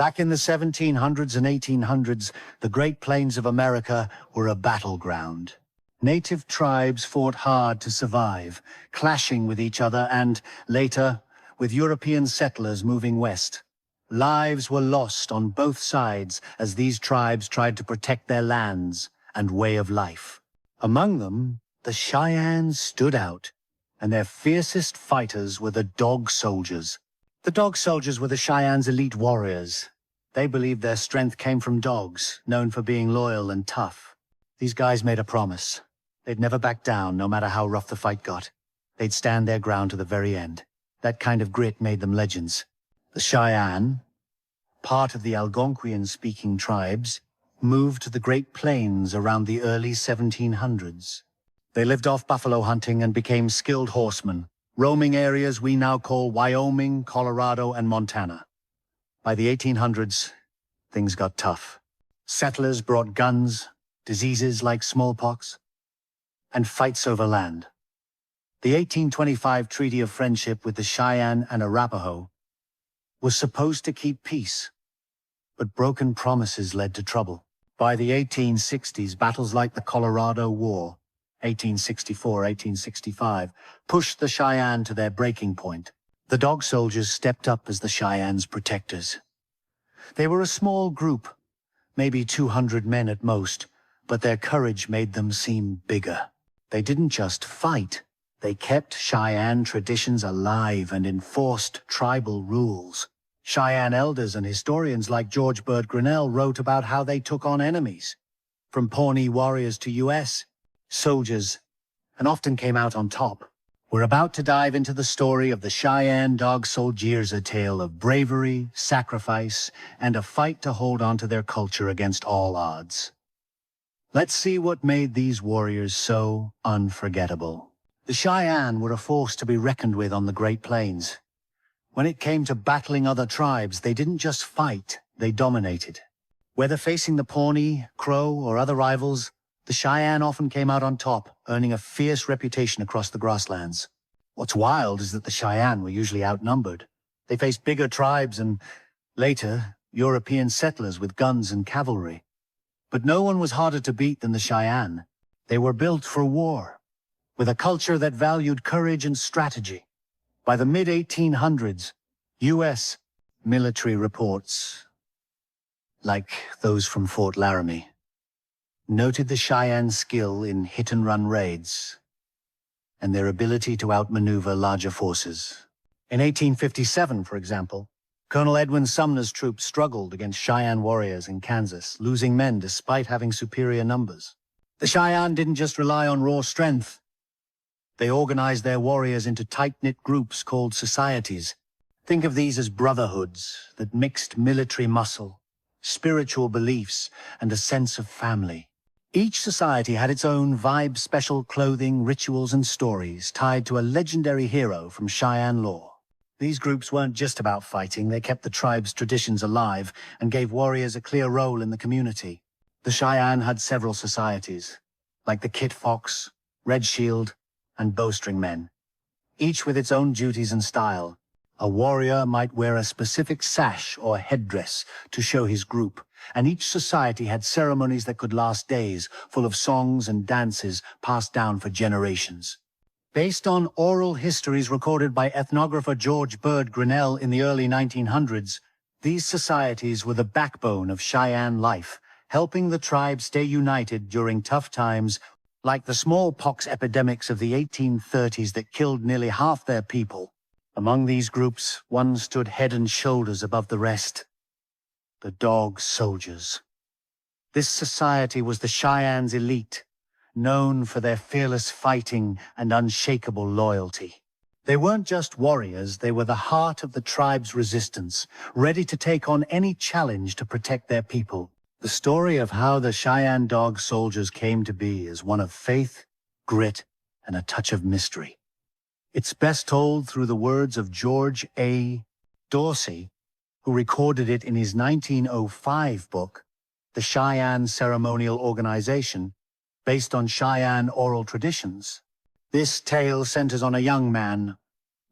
Back in the 1700s and 1800s, the Great Plains of America were a battleground. Native tribes fought hard to survive, clashing with each other and, later, with European settlers moving west. Lives were lost on both sides as these tribes tried to protect their lands and way of life. Among them, the Cheyennes stood out, and their fiercest fighters were the Dog Soldiers. The Dog Soldiers were the Cheyennes' elite warriors. They believed their strength came from dogs, known for being loyal and tough. These guys made a promise. They'd never back down, no matter how rough the fight got. They'd stand their ground to the very end. That kind of grit made them legends. The Cheyenne, part of the Algonquian-speaking tribes, moved to the Great Plains around the early 1700s. They lived off buffalo hunting and became skilled horsemen, roaming areas we now call Wyoming, Colorado, and Montana. By the 1800s, things got tough. Settlers brought guns, diseases like smallpox, and fights over land. The 1825 Treaty of Friendship with the Cheyenne and Arapaho was supposed to keep peace, but broken promises led to trouble. By the 1860s, battles like the Colorado War, 1864-1865, pushed the Cheyenne to their breaking point. The Dog Soldiers stepped up as the Cheyennes' protectors. They were a small group, maybe 200 men at most, but their courage made them seem bigger. They didn't just fight, they kept Cheyenne traditions alive and enforced tribal rules. Cheyenne elders and historians like George Bird Grinnell wrote about how they took on enemies, from Pawnee warriors to U.S. soldiers, and often came out on top. We're about to dive into the story of the Cheyenne Dog Soldiers, a tale of bravery, sacrifice, and a fight to hold on to their culture against all odds. Let's see what made these warriors so unforgettable. The Cheyenne were a force to be reckoned with on the Great Plains. When it came to battling other tribes, they didn't just fight, they dominated. Whether facing the Pawnee, Crow, or other rivals, the Cheyenne often came out on top, earning a fierce reputation across the grasslands. What's wild is that the Cheyenne were usually outnumbered. They faced bigger tribes and, later, European settlers with guns and cavalry. But no one was harder to beat than the Cheyenne. They were built for war, with a culture that valued courage and strategy. By the mid-1800s, U.S. military reports, like those from Fort Laramie, noted the Cheyenne's skill in hit-and-run raids and their ability to outmaneuver larger forces. In 1857, for example, Colonel Edwin Sumner's troops struggled against Cheyenne warriors in Kansas, losing men despite having superior numbers. The Cheyenne didn't just rely on raw strength. They organized their warriors into tight-knit groups called societies. Think of these as brotherhoods that mixed military muscle, spiritual beliefs, and a sense of family. Each society had its own vibe, special clothing, rituals, and stories tied to a legendary hero from Cheyenne lore. These groups weren't just about fighting, they kept the tribe's traditions alive and gave warriors a clear role in the community. The Cheyenne had several societies, like the Kit Fox, Red Shield, and Bowstring Men, each with its own duties and style. A warrior might wear a specific sash or headdress to show his group, and each society had ceremonies that could last days, full of songs and dances passed down for generations. Based on oral histories recorded by ethnographer George Bird Grinnell in the early 1900s, these societies were the backbone of Cheyenne life, helping the tribe stay united during tough times, like the smallpox epidemics of the 1830s that killed nearly half their people. Among these groups, one stood head and shoulders above the rest: the Dog Soldiers. This society was the Cheyenne's elite, known for their fearless fighting and unshakable loyalty. They weren't just warriors, they were the heart of the tribe's resistance, ready to take on any challenge to protect their people. The story of how the Cheyenne Dog Soldiers came to be is one of faith, grit, and a touch of mystery. It's best told through the words of George A. Dorsey, who recorded it in his 1905 book, The Cheyenne Ceremonial Organization, based on Cheyenne oral traditions. This tale centers on a young man,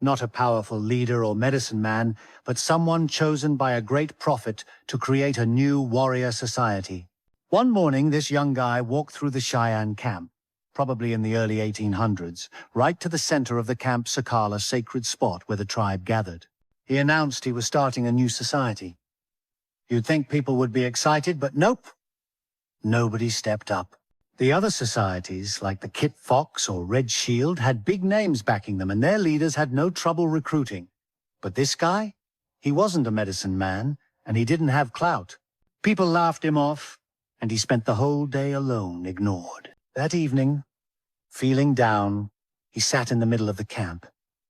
Not a powerful leader or medicine man, but someone chosen by a great prophet to create a new warrior society. One morning, this young guy walked through the Cheyenne camp, probably in the early 1800s, right to the center of the Camp Sakala sacred spot where the tribe gathered. He announced he was starting a new society. You'd think people would be excited, but nope. Nobody stepped up. The other societies, like the Kit Fox or Red Shield, had big names backing them, and their leaders had no trouble recruiting. But this guy? He wasn't a medicine man, and he didn't have clout. People laughed him off, and he spent the whole day alone, ignored. That evening, feeling down, he sat in the middle of the camp.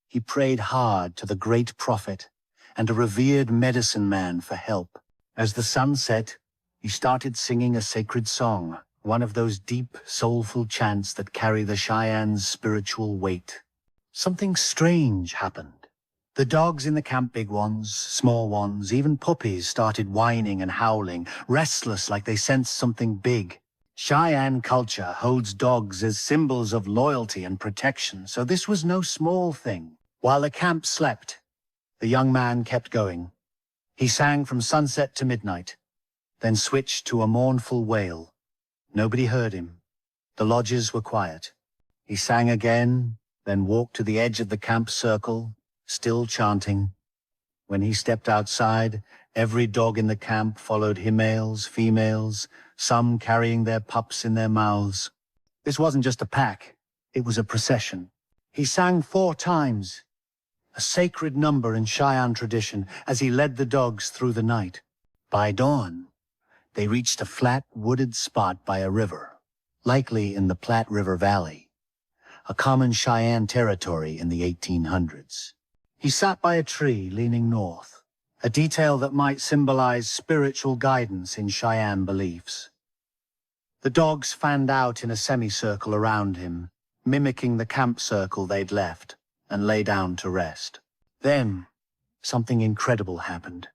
He prayed hard to the great prophet and a revered medicine man for help. As the sun set, he started singing a sacred song, one of those deep, soulful chants that carry the Cheyenne's spiritual weight. Something strange happened. The dogs in the camp, big ones, small ones, even puppies, started whining and howling, restless like they sensed something big. Cheyenne culture holds dogs as symbols of loyalty and protection, so this was no small thing. While the camp slept, the young man kept going. He sang from sunset to midnight, then switched to a mournful wail. Nobody heard him. The lodges were quiet. He sang again, then walked to the edge of the camp circle, still chanting. When he stepped outside, every dog in the camp followed him, males, females, some carrying their pups in their mouths. This wasn't just a pack, it was a procession. He sang 4 times, a sacred number in Cheyenne tradition, as he led the dogs through the night. By dawn, they reached a flat, wooded spot by a river, likely in the Platte River Valley, a common Cheyenne territory in the 1800s. He sat by a tree leaning north, a detail that might symbolize spiritual guidance in Cheyenne beliefs. The dogs fanned out in a semicircle around him, mimicking the camp circle they'd left, and lay down to rest. Then, something incredible happened.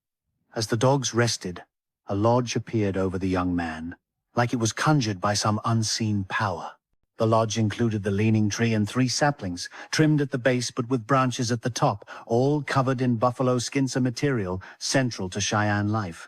As the dogs rested, a lodge appeared over the young man, like it was conjured by some unseen power. The lodge included the leaning tree and 3 saplings, trimmed at the base but with branches at the top, all covered in buffalo skinsa material central to Cheyenne life.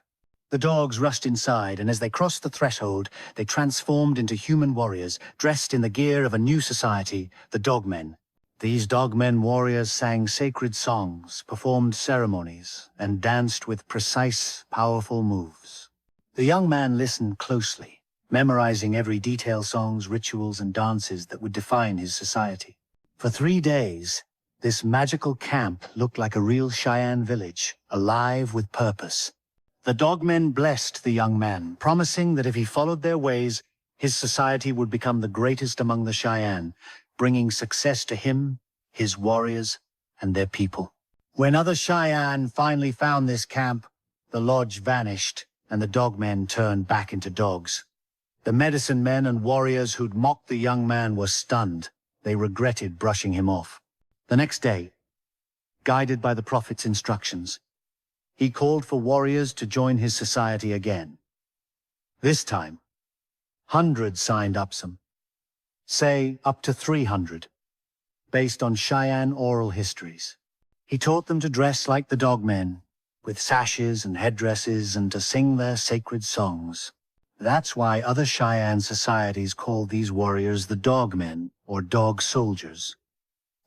The dogs rushed inside, and as they crossed the threshold, they transformed into human warriors, dressed in the gear of a new society, the Dogmen. These Dogmen warriors sang sacred songs, performed ceremonies, and danced with precise, powerful moves. The young man listened closely, memorizing every detail, songs, rituals, and dances that would define his society. For 3 days, this magical camp looked like a real Cheyenne village, alive with purpose. The Dogmen blessed the young man, promising that if he followed their ways, his society would become the greatest among the Cheyenne, bringing success to him, his warriors, and their people. When other Cheyenne finally found this camp, the lodge vanished, and the Dogmen turned back into dogs. The medicine men and warriors who'd mocked the young man were stunned. They regretted brushing him off. The next day, guided by the prophet's instructions, he called for warriors to join his society again. This time, hundreds signed up, say up to 300, based on Cheyenne oral histories. He taught them to dress like the Dogmen, with sashes and headdresses, and to sing their sacred songs. That's why other Cheyenne societies call these warriors the Dogmen, or Dog Soldiers.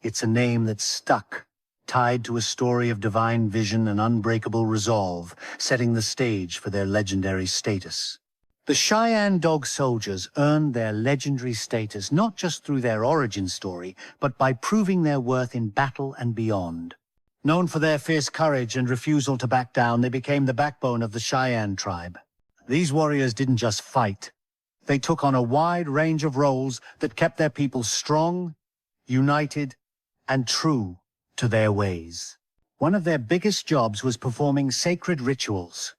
It's a name that's stuck, tied to a story of divine vision and unbreakable resolve, setting the stage for their legendary status. The Cheyenne Dog Soldiers earned their legendary status not just through their origin story, but by proving their worth in battle and beyond. Known for their fierce courage and refusal to back down, they became the backbone of the Cheyenne tribe. These warriors didn't just fight. They took on a wide range of roles that kept their people strong, united, and true to their ways. One of their biggest jobs was performing sacred rituals.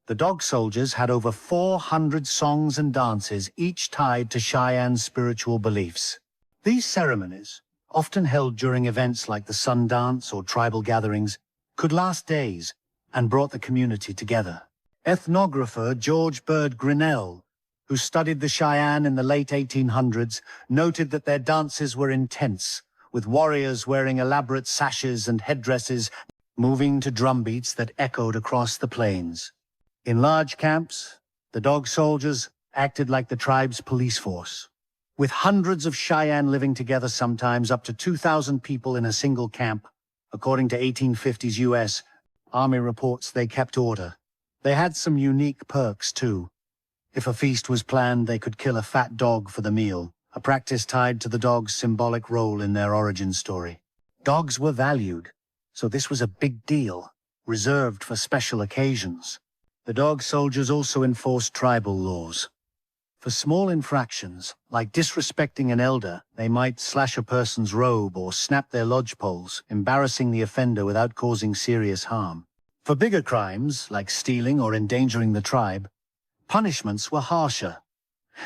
The Dog Soldiers had over 400 songs and dances, each tied to Cheyenne spiritual beliefs. These ceremonies, often held during events like the Sun Dance or tribal gatherings, could last days and brought the community together. Ethnographer George Bird Grinnell, who studied the Cheyenne in the late 1800s, noted that their dances were intense, with warriors wearing elaborate sashes and headdresses, moving to drumbeats that echoed across the plains. In large camps, the Dog Soldiers acted like the tribe's police force. With hundreds of Cheyenne living together, sometimes up to 2,000 people in a single camp, according to 1850s U.S. Army reports, they kept order. They had some unique perks, too. If a feast was planned, they could kill a fat dog for the meal, a practice tied to the dog's symbolic role in their origin story. Dogs were valued, so this was a big deal, reserved for special occasions. The Dog Soldiers also enforced tribal laws. For small infractions, like disrespecting an elder, they might slash a person's robe or snap their lodgepoles, embarrassing the offender without causing serious harm. For bigger crimes, like stealing or endangering the tribe, punishments were harsher.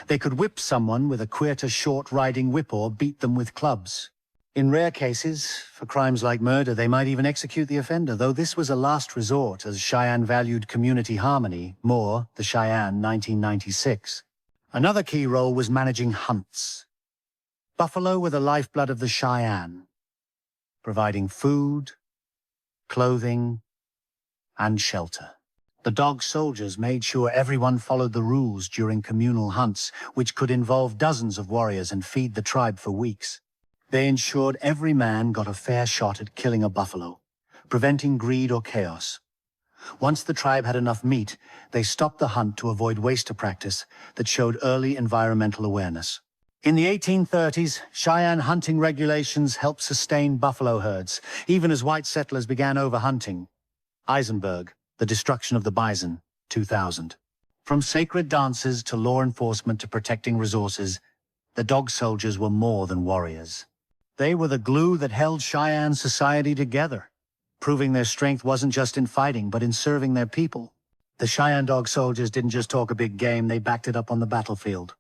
They could whip someone with a queer short riding whip or beat them with clubs. In rare cases, for crimes like murder, they might even execute the offender, though this was a last resort as Cheyenne valued community harmony more, the Cheyenne 1996. Another key role was managing hunts. Buffalo were the lifeblood of the Cheyenne, providing food, clothing, and shelter. The Dog Soldiers made sure everyone followed the rules during communal hunts, which could involve dozens of warriors and feed the tribe for weeks. They ensured every man got a fair shot at killing a buffalo, preventing greed or chaos. Once the tribe had enough meat, they stopped the hunt to avoid waster practice that showed early environmental awareness. In the 1830s, Cheyenne hunting regulations helped sustain buffalo herds, even as white settlers began overhunting. Eisenberg, The Destruction of the Bison, 2000. From sacred dances to law enforcement to protecting resources, the Dog Soldiers were more than warriors. They were the glue that held Cheyenne society together, proving their strength wasn't just in fighting, but in serving their people. The Cheyenne Dog Soldiers didn't just talk a big game, they backed it up on the battlefield.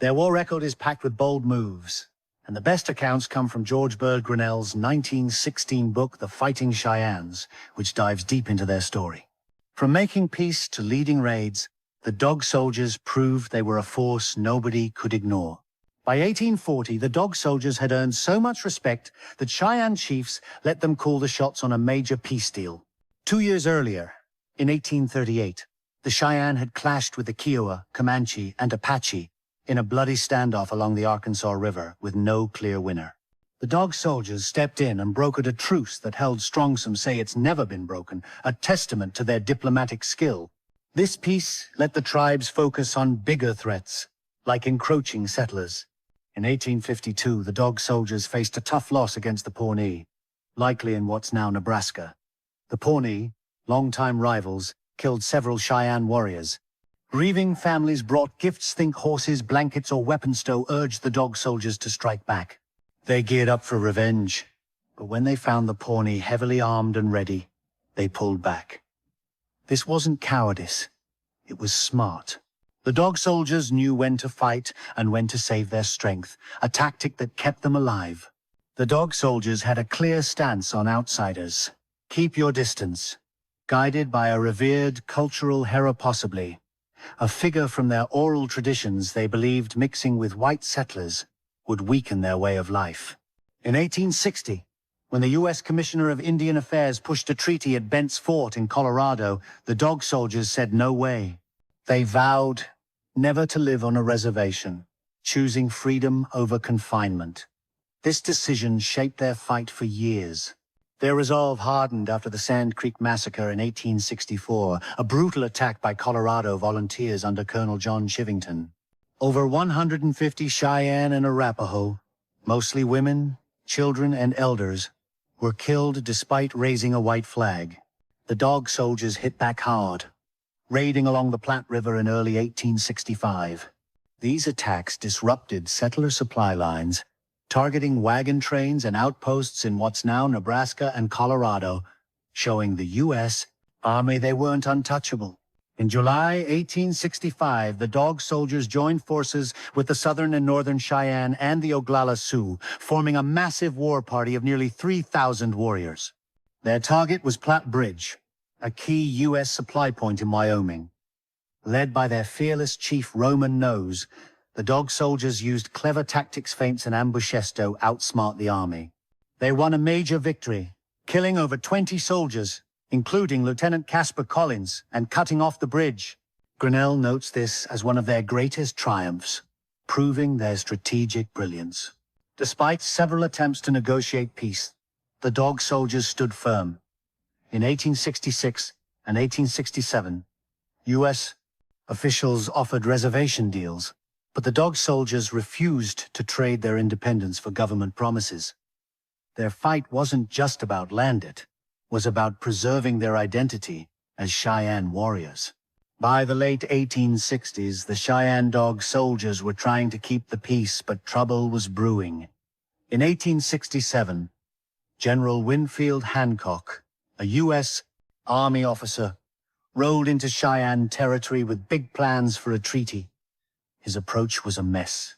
Their war record is packed with bold moves, and the best accounts come from George Bird Grinnell's 1916 book, The Fighting Cheyennes, which dives deep into their story. From making peace to leading raids, the Dog Soldiers proved they were a force nobody could ignore. By 1840, the Dog Soldiers had earned so much respect that Cheyenne chiefs let them call the shots on a major peace deal. 2 years earlier, in 1838, the Cheyenne had clashed with the Kiowa, Comanche, and Apache in a bloody standoff along the Arkansas River with no clear winner. The Dog Soldiers stepped in and brokered a truce that held strong, some say it's never been broken, a testament to their diplomatic skill. This peace let the tribes focus on bigger threats, like encroaching settlers. In 1852, the Dog Soldiers faced a tough loss against the Pawnee, likely in what's now Nebraska. The Pawnee, longtime rivals, killed several Cheyenne warriors. Grieving families brought gifts, think horses, blankets, or weapons, to urge the Dog Soldiers to strike back. They geared up for revenge, but when they found the Pawnee heavily armed and ready, they pulled back. This wasn't cowardice, it was smart. The Dog Soldiers knew when to fight and when to save their strength, a tactic that kept them alive. The Dog Soldiers had a clear stance on outsiders. Keep your distance. Guided by a revered cultural hero, possibly a figure from their oral traditions they believed mixing with white settlers would weaken their way of life. In 1860, when the U.S. Commissioner of Indian Affairs pushed a treaty at Bent's Fort in Colorado, the Dog Soldiers said no way. They vowed never to live on a reservation, choosing freedom over confinement. This decision shaped their fight for years. Their resolve hardened after the Sand Creek Massacre in 1864, a brutal attack by Colorado volunteers under Colonel John Chivington. Over 150 Cheyenne and Arapaho, mostly women, children, and elders, were killed despite raising a white flag. The Dog Soldiers hit back hard, raiding along the Platte River in early 1865. These attacks disrupted settler supply lines, targeting wagon trains and outposts in what's now Nebraska and Colorado, showing the U.S. Army they weren't untouchable. In July 1865, the Dog Soldiers joined forces with the Southern and Northern Cheyenne and the Oglala Sioux, forming a massive war party of nearly 3,000 warriors. Their target was Platte Bridge, a key U.S. supply point in Wyoming. Led by their fearless chief Roman Nose, the Dog Soldiers used clever tactics, feints, and ambushes to outsmart the army. They won a major victory, killing over 20 soldiers, including Lieutenant Casper Collins, and cutting off the bridge. Grinnell notes this as one of their greatest triumphs, proving their strategic brilliance. Despite several attempts to negotiate peace, the Dog Soldiers stood firm. In 1866 and 1867, U.S. officials offered reservation deals, but the Dog Soldiers refused to trade their independence for government promises. Their fight wasn't just about land, it was about preserving their identity as Cheyenne warriors. By the late 1860s, the Cheyenne Dog Soldiers were trying to keep the peace, but trouble was brewing. In 1867, General Winfield Hancock, a U.S. Army officer, rolled into Cheyenne territory with big plans for a treaty. His approach was a mess.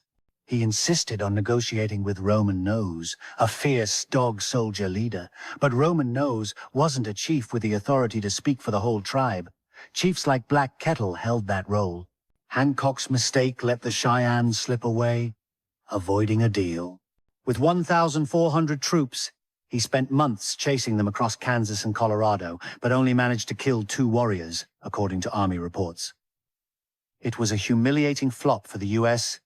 He insisted on negotiating with Roman Nose, a fierce Dog Soldier leader. But Roman Nose wasn't a chief with the authority to speak for the whole tribe. Chiefs like Black Kettle held that role. Hancock's mistake let the Cheyenne slip away, avoiding a deal. With 1,400 troops, he spent months chasing them across Kansas and Colorado, but only managed to kill 2 warriors, according to Army reports. It was a humiliating flop for the U.S.,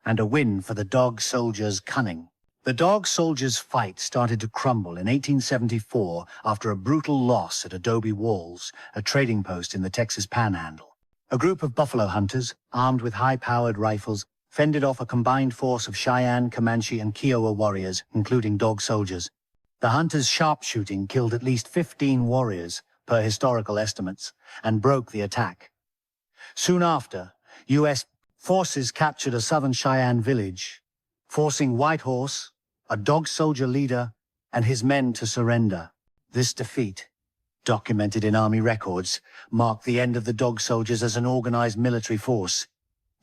and a win for the Dog Soldiers' cunning. The Dog Soldiers' fight started to crumble in 1874 after a brutal loss at Adobe Walls, a trading post in the Texas Panhandle. A group of buffalo hunters, armed with high-powered rifles, fended off a combined force of Cheyenne, Comanche, and Kiowa warriors, including Dog Soldiers. The hunters' sharpshooting killed at least 15 warriors, per historical estimates, and broke the attack. Soon after, U.S. forces captured a southern Cheyenne village, forcing Whitehorse, a Dog Soldier leader, and his men to surrender. This defeat, documented in Army records, marked the end of the Dog Soldiers as an organized military force.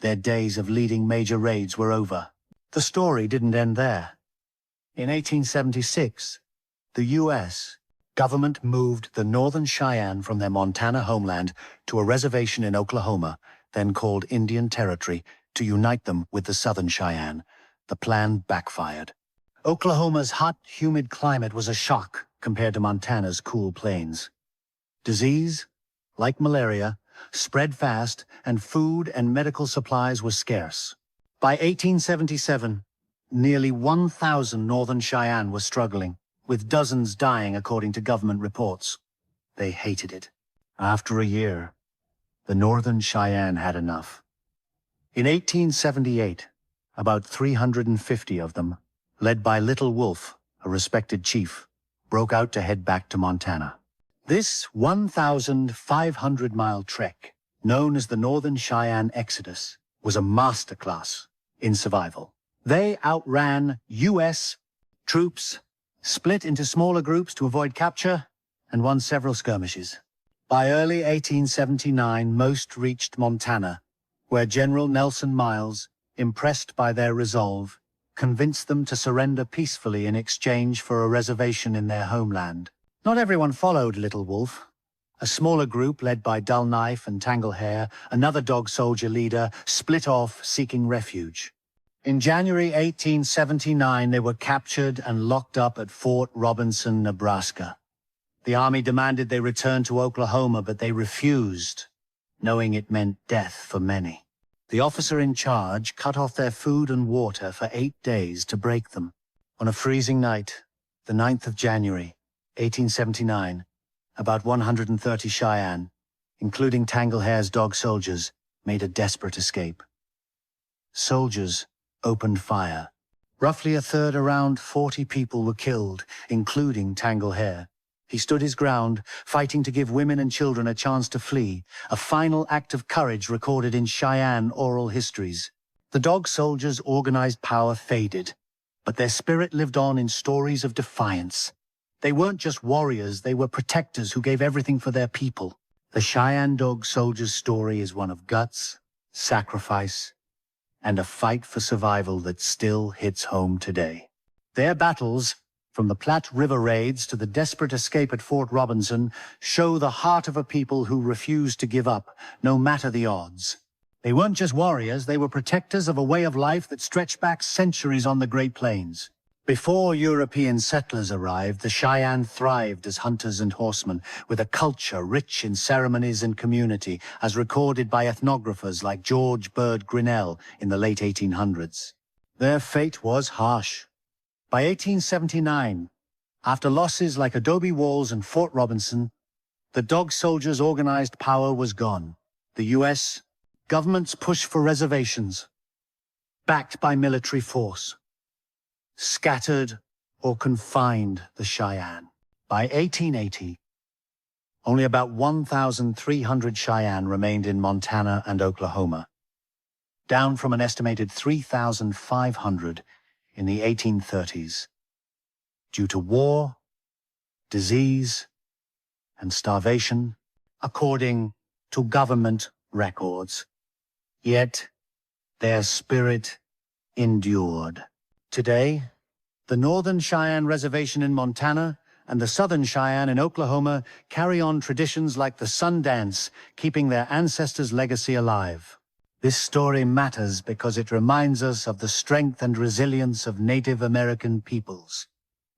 Their days of leading major raids were over. The story didn't end there. In 1876, the U.S. government moved the Northern Cheyenne from their Montana homeland to a reservation in Oklahoma, then called Indian Territory, to unite them with the Southern Cheyenne. The plan backfired. Oklahoma's hot, humid climate was a shock compared to Montana's cool plains. Disease, like malaria, spread fast, and food and medical supplies were scarce. By 1877, nearly 1,000 Northern Cheyenne were struggling, with dozens dying according to government reports. They hated it. After a year, the Northern Cheyenne had enough. In 1878, about 350 of them, led by Little Wolf, a respected chief, broke out to head back to Montana. This 1,500-mile trek, known as the Northern Cheyenne Exodus, was a masterclass in survival. They outran U.S. troops, split into smaller groups to avoid capture, and won several skirmishes. By early 1879, most reached Montana, where General Nelson Miles, impressed by their resolve, convinced them to surrender peacefully in exchange for a reservation in their homeland. Not everyone followed Little Wolf. A smaller group led by Dull Knife and Tangle Hair, another Dog Soldier leader, split off seeking refuge. In January 1879, they were captured and locked up at Fort Robinson, Nebraska. The Army demanded they return to Oklahoma, but they refused, knowing it meant death for many. The officer in charge cut off their food and water for 8 days to break them. On a freezing night, the 9th of January, 1879, about 130 Cheyenne, including Tangle Hair's Dog Soldiers, made a desperate escape. Soldiers opened fire. Roughly a third, around 40 people were killed, including Tangle Hair. He stood his ground, fighting to give women and children a chance to flee, a final act of courage recorded in Cheyenne oral histories. The Dog Soldiers' organized power faded, but their spirit lived on in stories of defiance. They weren't just warriors, they were protectors who gave everything for their people. The Cheyenne Dog Soldiers' story is one of guts, sacrifice, and a fight for survival that still hits home today. Their battles, from the Platte River raids to the desperate escape at Fort Robinson, show the heart of a people who refused to give up, no matter the odds. They weren't just warriors, they were protectors of a way of life that stretched back centuries on the Great Plains. Before European settlers arrived, the Cheyenne thrived as hunters and horsemen, with a culture rich in ceremonies and community, as recorded by ethnographers like George Bird Grinnell in the late 1800s. Their fate was harsh. By 1879, after losses like Adobe Walls and Fort Robinson, the Dog Soldiers' organized power was gone. The U.S. government's push for reservations, backed by military force, scattered or confined the Cheyenne. By 1880, only about 1,300 Cheyenne remained in Montana and Oklahoma, down from an estimated 3,500 in the 1830s, due to war, disease, and starvation, according to government records. Yet, their spirit endured. Today, the Northern Cheyenne Reservation in Montana and the Southern Cheyenne in Oklahoma carry on traditions like the Sun Dance, keeping their ancestors' legacy alive. This story matters because it reminds us of the strength and resilience of Native American peoples.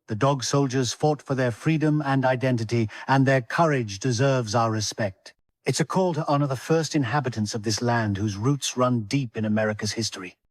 The Dog Soldiers fought for their freedom and identity, and their courage deserves our respect. It's a call to honor the first inhabitants of this land whose roots run deep in America's history.